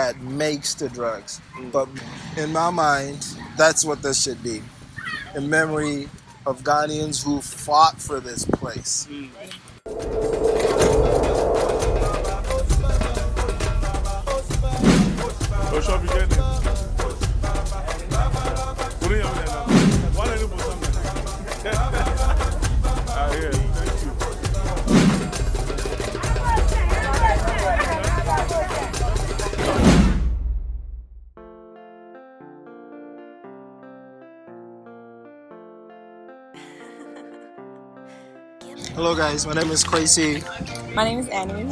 that makes the drugs. But in my mind, that's what this should be. In memory of Ghanaians who fought for this place. Hello guys, my name is Kwesi. My name is Annie.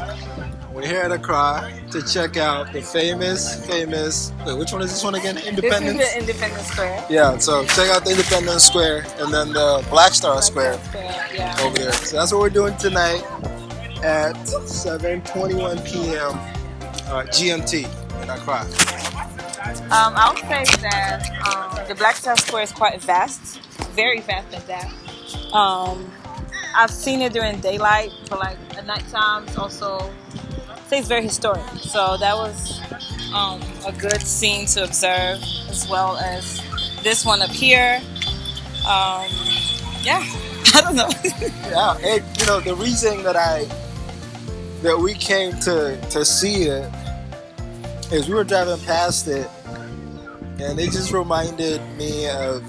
We're here at Accra to check out the famous, wait, which one is this one again? Independence? This is the Independence Square. Yeah, so check out the Independence Square and then the Black Star Square Yeah. over there. So that's what we're doing tonight at 7:21 p.m. GMT in Accra. I would say that the Black Star Square is quite vast, very vast at that. I've seen it during daylight, but like at night times also, I'd say it's very historic. So that was a good scene to observe, as well as this one up here. Yeah, I don't know. Yeah, and the reason that we came to see it is we were driving past it, and it just reminded me of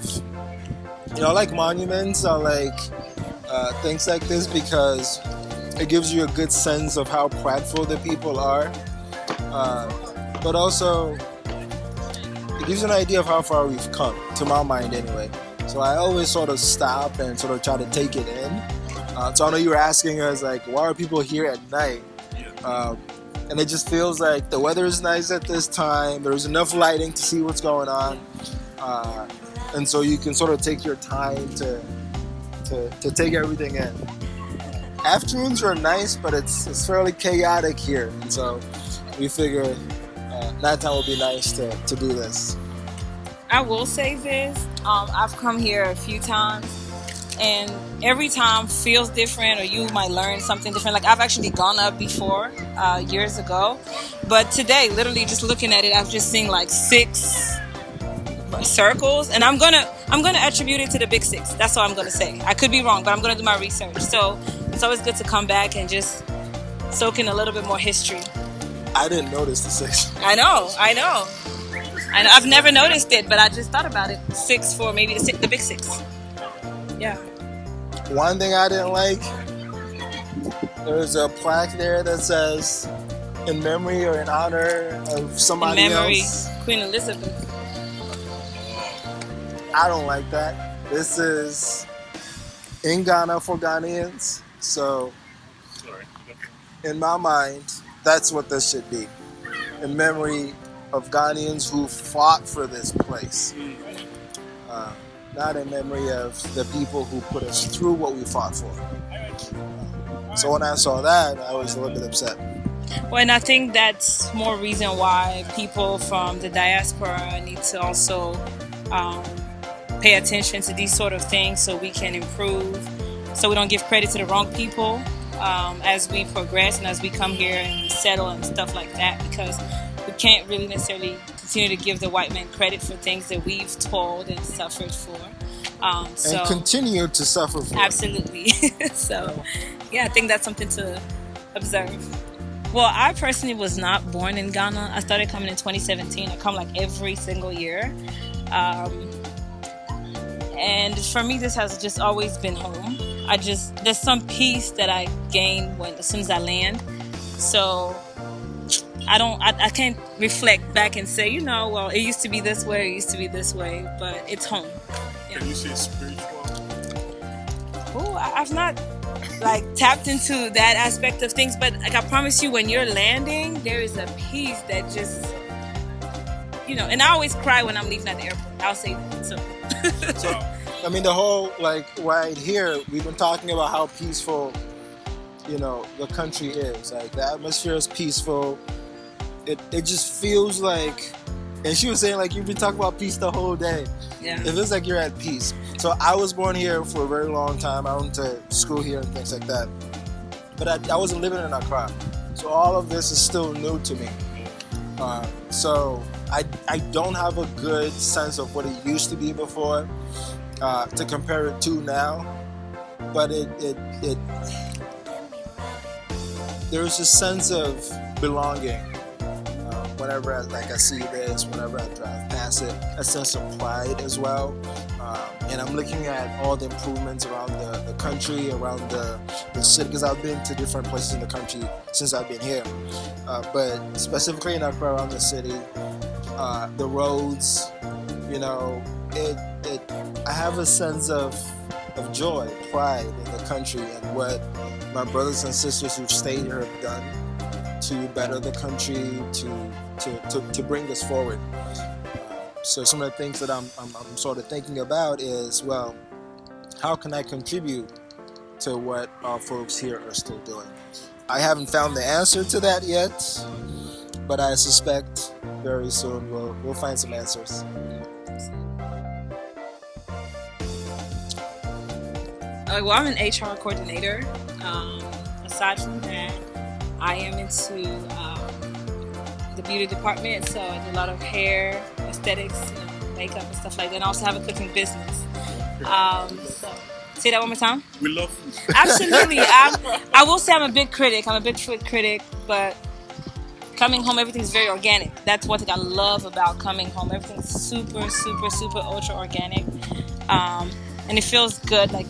like monuments or like things like this, because it gives you a good sense of how prideful the people are, but also it gives you an idea of how far we've come, to my mind anyway. So I always sort of stop and sort of try to take it in. So I know you were asking us, like, why are people here at night? And it just feels like the weather is nice at this time. There's enough lighting to see what's going on. And so you can sort of take your time to take everything in. Afternoons are nice, but it's fairly chaotic here. And so we figured nighttime would be nice to do this. I will say this, I've come here a few times, and every time feels different, or you might learn something different. Like I've actually gone up before, years ago, but today, literally just looking at it, I've just seen like 6 circles, and I'm gonna attribute it to the big 6. That's all I'm gonna say. I could be wrong, but I'm gonna do my research. So it's always good to come back and just soak in a little bit more history. I didn't notice the 6. I know. I've never noticed it, but I just thought about it. 6 for maybe the big 6. Yeah. One thing I didn't like, there's a plaque there that says in memory or in honor of somebody in memory, else. Queen Elizabeth. I don't like that. This is in Ghana for Ghanaians. So in my mind, that's what this should be. In memory of Ghanaians who fought for this place. Not in memory of the people who put us through what we fought for. So when I saw that, I was a little bit upset. Well, and I think that's more reason why people from the diaspora need to also pay attention to these sort of things, so we can improve, so we don't give credit to the wrong people as we progress and as we come here and settle and stuff like that, because we can't really necessarily continue to give the white man credit for things that we've toiled and suffered for. And continue to suffer for. Absolutely. So, yeah, I think that's something to observe. Well, I personally was not born in Ghana. I started coming in 2017. I come like every single year. And for me, this has just always been home. There's some peace that I gain as soon as I land. So I can't reflect back and say, well, it used to be this way, it used to be this way, but it's home. Yeah. Can you say spiritual? Oh, I've not tapped into that aspect of things, but like I promise you, when you're landing, there is a peace that just, and I always cry when I'm leaving at the airport. I'll say that. So I mean, the whole right here, we've been talking about how peaceful, the country is. Like the atmosphere is peaceful. It just feels like, and she was saying you've been talking about peace the whole day. Yeah. It feels like you're at peace. So I was born here for a very long time. I went to school here and things like that. But I wasn't living in Accra. So all of this is still new to me. So I don't have a good sense of what it used to be before to compare it to now, but it there's a sense of belonging whenever I see this, whenever I drive past it, a sense of pride as well. And I'm looking at all the improvements around the country, around the city, because I've been to different places in the country since I've been here. But specifically in Accra, around the city, the roads, I have a sense of joy, pride in the country and what my brothers and sisters who've stayed here have done to better the country, to bring us forward. So some of the things that I'm sort of thinking about is, well, how can I contribute to what our folks here are still doing? I haven't found the answer to that yet, but I suspect very soon we'll find some answers. Well, I'm an HR coordinator. Aside from that, I am into the beauty department, so I do a lot of hair, aesthetics, makeup and stuff like that. And I also have a cooking business. So, say that one more time. We love food. Absolutely. I will say I'm a big critic. I'm a big food critic, but coming home, everything's very organic. That's one thing I love about coming home. Everything's super, super, super ultra organic, and it feels good. Like,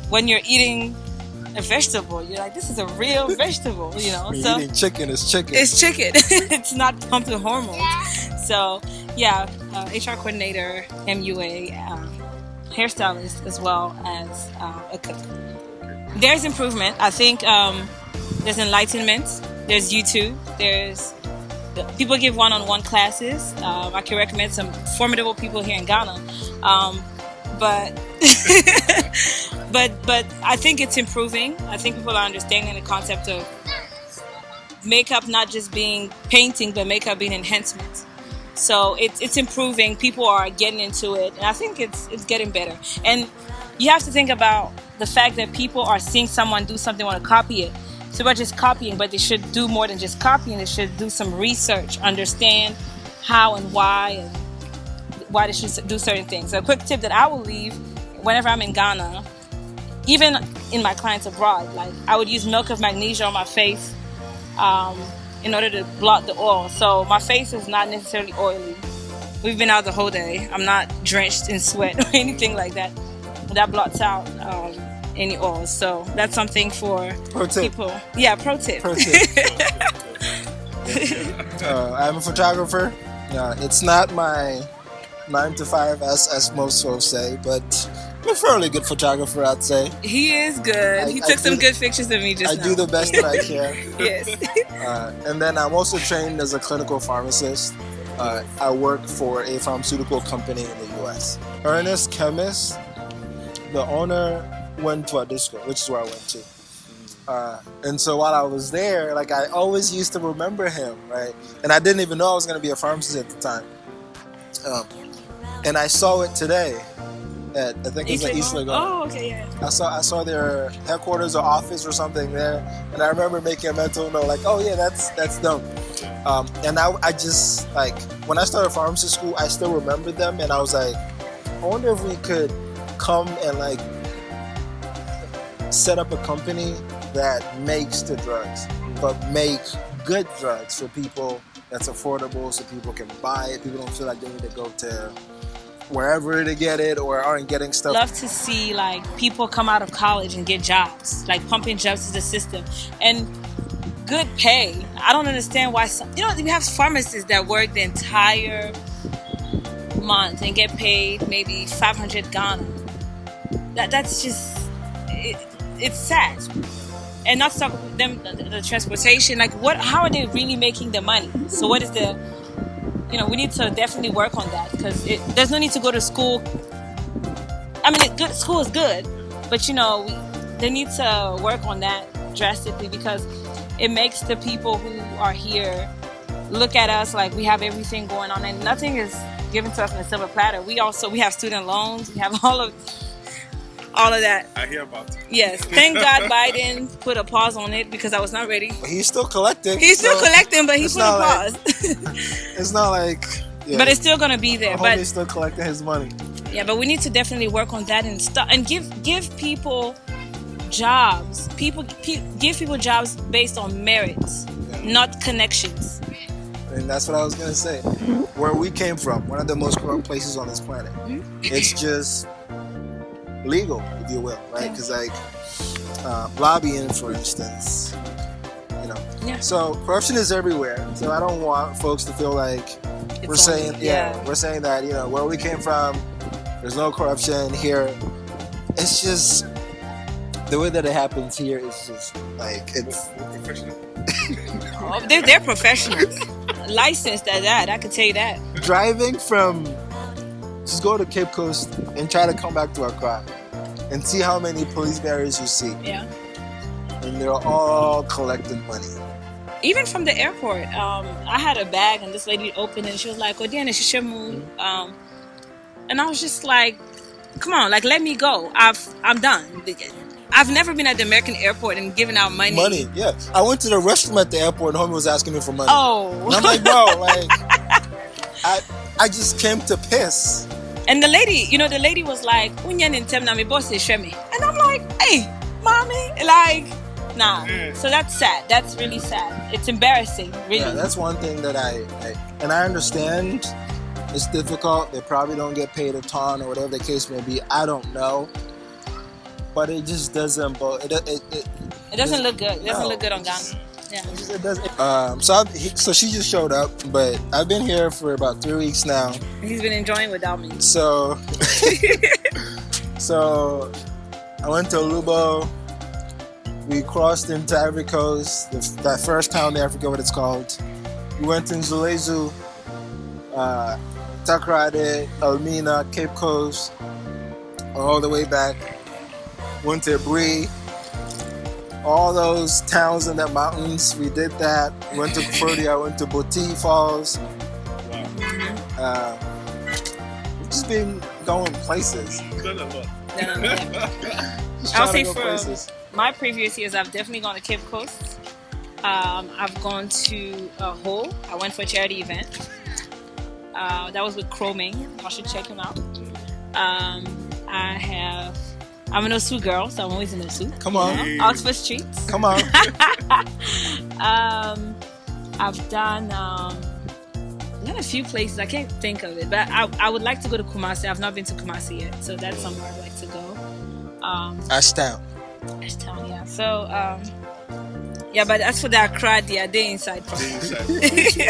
when you're eating a vegetable, you're like, this is a real vegetable, So eating chicken is chicken. It's chicken. It's not pumped with hormones. So, yeah, HR coordinator, MUA, hairstylist, as well as a cook. There's improvement. I think there's enlightenment. There's YouTube. There's people give one-on-one classes. I can recommend some formidable people here in Ghana. But but I think it's improving. I think people are understanding the concept of makeup not just being painting, but makeup being enhancement. So it's improving. People are getting into it, and I think it's getting better. And you have to think about the fact that people are seeing someone do something, want to copy it. So we're just copying, but they should do more than just copying. They should do some research, understand how and why they should do certain things. So a quick tip that I will leave whenever I'm in Ghana, even in my clients abroad, like I would use milk of magnesia on my face in order to blot the oil. So my face is not necessarily oily. We've been out the whole day. I'm not drenched in sweat or anything like that. That blots out any oils. So that's something for people. Yeah, pro tip. Pro tip. I'm a photographer. It's not my 9 to 5 as most folks say, but I'm a fairly good photographer, I'd say. He is good. He took some good pictures of me just now. I do the best that I can. Yes. And then I'm also trained as a clinical pharmacist. I work for a pharmaceutical company in the US. Ernest Chemist, the owner, went to our disco, which is where I went to. And so while I was there, I always used to remember him, right? And I didn't even know I was going to be a pharmacist at the time. And I saw it today at, I think it's East Legon. Oh, okay, yeah. I saw their headquarters or office or something there, and I remember making a mental note, oh yeah, that's them. And I just, when I started pharmacy school, I still remember them, and I was like, I wonder if we could come and set up a company that makes the drugs, but make good drugs for people that's affordable, so people can buy it. People don't feel like they need to go to wherever to get it or aren't getting stuff. Love to see people come out of college and get jobs, pumping jobs to the system and good pay. I don't understand why we have pharmacists that work the entire month and get paid maybe 500 Ghana. That's just it's sad. And not to talk about them, the transportation, how are they really making the money? So what is we need to definitely work on that, because there's no need to go to school. I mean, school is good, but they need to work on that drastically, because it makes the people who are here look at us like we have everything going on, and nothing is given to us in a silver platter. We have student loans, we have all all of that. I hear about it. Yes, thank God Biden put a pause on it because I was not ready. But he's still collecting. He's still so collecting, but he it's put a not pause. It's not like. Yeah, But it's still gonna be there. But he's still collecting his money. yeah, but we need to definitely work on that and give people jobs. Give people jobs based on merits, not connections. And that's what I was gonna say. Where we came from, one of the most corrupt places on this planet. It's just legal, if you will, right? Because like lobbying, for instance, you know. Yeah. So corruption is everywhere. So I don't want folks to feel like we're saying that, you know, where we came from, there's no corruption here. It's just the way that it happens here is just like it's Professional. Oh, they're professionals, licensed at that. I can tell you that. driving from. Just go to Cape Coast and try to come back to Accra and see how many police barriers you see. Yeah. And they're all collecting money. Even from the airport, I had a bag and this lady opened it and she was like, "Odiana, shishimu," and I was just like, "Come on, like let me go. I'm done." I've never been at the American airport and given out money. Money, yeah. I went to the restroom at the airport and homie was asking me for money. Oh. And I'm like, bro, like, I just came to piss. And the lady was like, "Unyan intem na mi boss is shemi," and I'm like, "Hey, mommy, like, nah." So that's sad. That's really sad. It's embarrassing, really. Yeah, that's one thing that I understand. It's difficult. They probably don't get paid a ton or whatever the case may be. I don't know. But it just doesn't. It doesn't look good. It doesn't look good on Ghana. Yeah. It doesn't. So she just showed up, but I've been here for about 3 weeks now. He's been enjoying without me. So, so I went to Lubo. We crossed into Ivory Coast, that first town there, I forget what it's called. We went in Zulezu, Takrade, Elmina, Cape Coast, all the way back. Went to Brie, all those towns in the mountains. We did that. Went to Protea, went to Boti Falls. We've just been going places. Done a lot. Just I'll trying say to go for places. my previous years, I've definitely gone to Cape Coast. I've gone to Ho. I went for a charity event. That was with Chroming. I should check him out. I'm an Osu girl, so I'm always in Osu. Come on. You know? Oxford Streets. Come on. I've done a few places. I can't think of it, but I would like to go to Kumasi. I've not been to Kumasi yet, so that's somewhere I'd like to go. Ashtown. Ashtown, yeah. So, yeah, but as for the Accra, they inside from.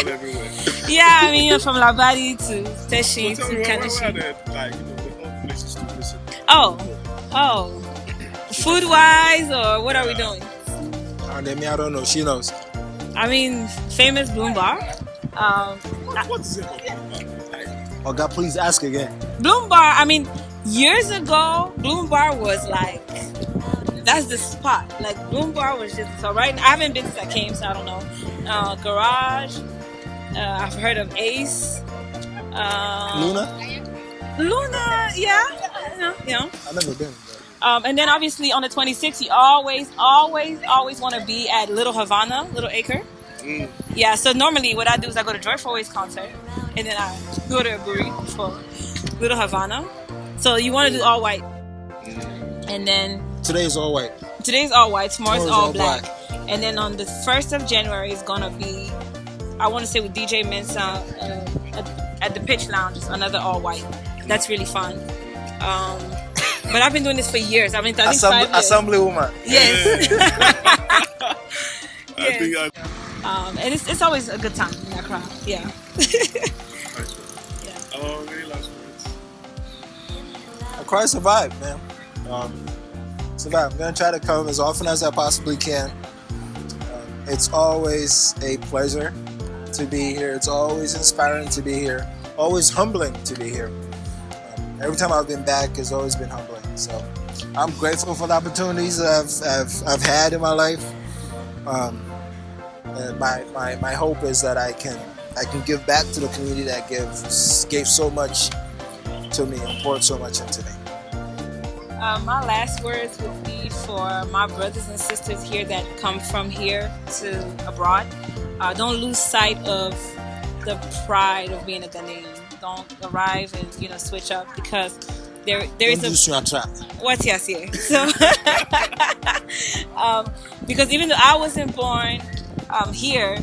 Everywhere. Yeah, I mean, from Labadi to Teshi So tell to me, where are Kanashi. the hot places to visit? Oh, food-wise, or what are we doing? I don't know. She knows. I mean, famous Bloom Bar. What is it? Oh God, please ask again. Bloom Bar, I mean, years ago, Bloom Bar was like, that's the spot. Like, Bloom Bar was just, so right now, I haven't been since I came, so I don't know. Garage, I've heard of Ace. Luna, yeah. You know. I've never been. And then obviously on the 26th, you always want to be at Little Havana, Little Acre. Yeah, so normally what I do is I go to Joy Fourway's concert, and then I go to a brewery for Little Havana. So you want to do all white. And then Today's all white. today's all white, tomorrow's all black. And then on the 1st of January is going to be, I want to say with DJ Mensa at the Pitch Lounge, it's another all white. That's really fun. But I've been doing this for years. I mean, I think 5 years. Assembly woman. Yes. I think And it's always a good time in that crowd. Yeah. Any last words? Accra survived, man. Survive. I'm gonna try to come as often as I possibly can. It's always a pleasure to be here. It's always inspiring to be here. Always humbling to be here. Every time I've been back, it's always been humbling. So I'm grateful for the opportunities that I've had in my life. And my hope is that I can give back to the community that gave so much to me and poured so much into me. My last words would be for my brothers and sisters here that come from here to abroad. Don't lose sight of the pride of being a Ghanaian. Don't arrive and switch up, because there is Don't lose your track. what yes here. So because even though I wasn't born here,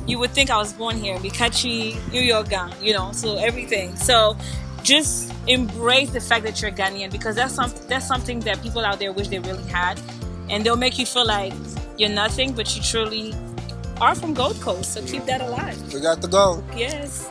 you would think I was born here, Bikachi, New York gang, so everything. So just embrace the fact that you're Ghanaian, because that's something that people out there wish they really had, and they'll make you feel like you're nothing, but you truly are from Gold Coast. So keep that alive. We got to go. Yes.